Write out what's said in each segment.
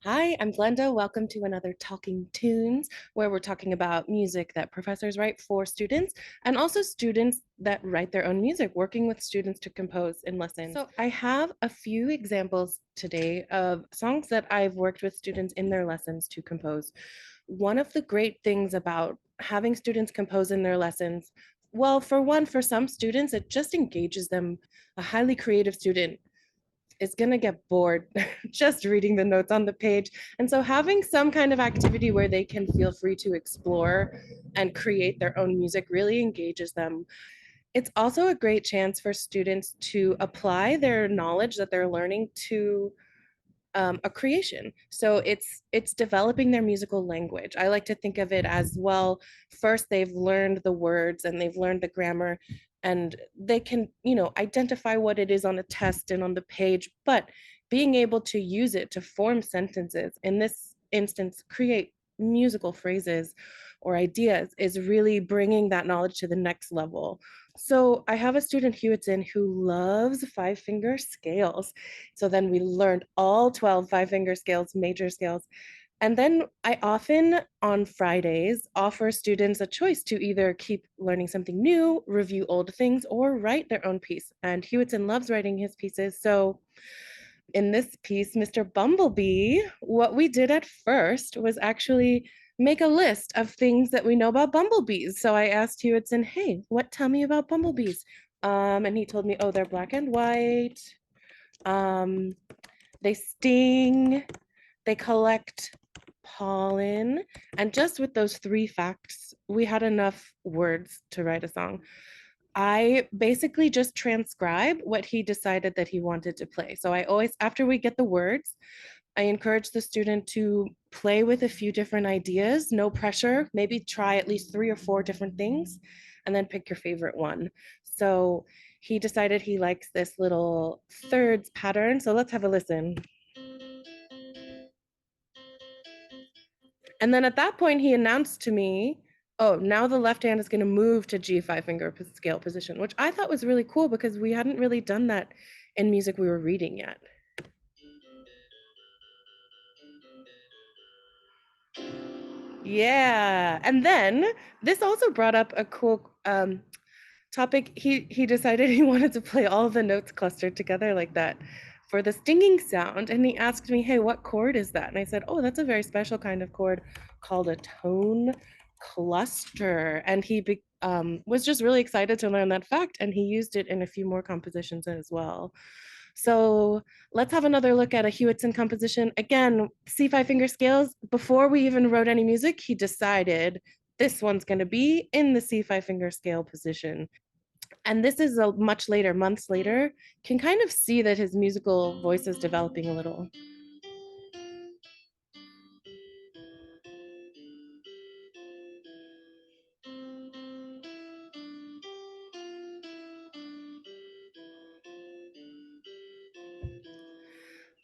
Hi, I'm Glenda. Welcome to another Talking Tunes, where we're talking about music that professors write for students and also students that write their own music, working with students to compose in lessons. So, I have a few examples today of songs that I've worked with students in their lessons to compose. One of the great things about having students compose in their lessons, well, for one, for some students, it just engages them. A highly creative student is going to get bored just reading the notes on the page. And so having some kind of activity where they can feel free to explore and create their own music really engages them. It's also a great chance for students to apply their knowledge that they're learning to a creation. So it's developing their musical language. I like to think of it as, well, first they've learned the words and they've learned the grammar, and they can, identify what it is on a test and on the page, but being able to use it to form sentences, in this instance create musical phrases or ideas, is really bringing that knowledge to the next level. So I have a student, Hewitson, who loves five finger scales. So then we learned all 12 five-finger scales, major scales. And then I often on Fridays offer students a choice to either keep learning something new, review old things, or write their own piece. And Hewitson loves writing his pieces. So in this piece, Mr. Bumblebee, what we did at first was actually make a list of things that we know about bumblebees. So I asked Hewitson, hey, tell me about bumblebees? And he told me, oh, they're black and white. Um, they sting, they collect pollen. And just with those three facts, we had enough words to write a song. I basically just transcribe what he decided that he wanted to play. So I always, after we get the words, I encourage the student to play with a few different ideas, no pressure, maybe try at least three or four different things, and then pick your favorite one. So he decided he likes this little thirds pattern. So let's have a listen. And then at that point, he announced to me, oh, now the left hand is going to move to G5 finger scale position, which I thought was really cool because we hadn't really done that in music we were reading yet. Yeah. And then this also brought up a cool topic. He decided he wanted to play all the notes clustered together like that for the stinging sound. And he asked me, hey, what chord is that? And I said, oh, that's a very special kind of chord called a tone cluster. And he was just really excited to learn that fact. And he used it in a few more compositions as well. So let's have another look at a Hewitson composition. Again, C5 finger scales. Before we even wrote any music, he decided this one's going to be in the C5 finger scale position. And this is a much later, months later, can kind of see that his musical voice is developing a little.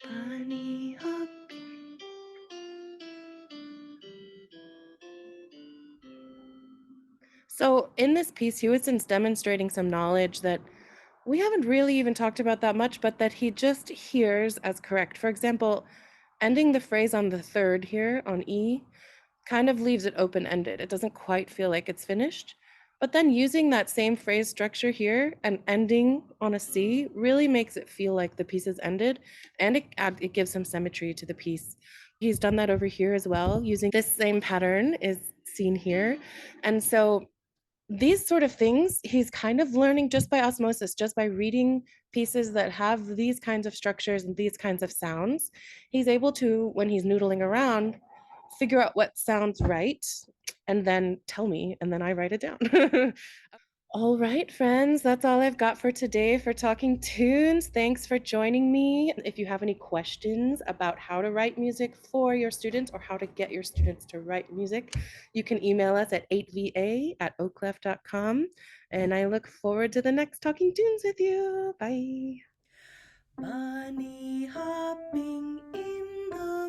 Bunny hop. So in this piece, Hewison's demonstrating some knowledge that we haven't really even talked about that much, but that he just hears as correct. For example, ending the phrase on the third here on E kind of leaves it open-ended. It doesn't quite feel like it's finished. But then using that same phrase structure here and ending on a C really makes it feel like the piece is ended, and it gives some symmetry to the piece. He's done that over here as well, using this same pattern is seen here. And so these sort of things he's kind of learning just by osmosis, just by reading pieces that have these kinds of structures and these kinds of sounds. He's able to, when he's noodling around, figure out what sounds right and then tell me, and then I write it down. All right, friends, that's all I've got for today for Talking Tunes. Thanks for joining me. If you have any questions about how to write music for your students or how to get your students to write music, you can email us at 8va@oclef.com. And I look forward to the next Talking Tunes with you. Bye. Bunny hopping in the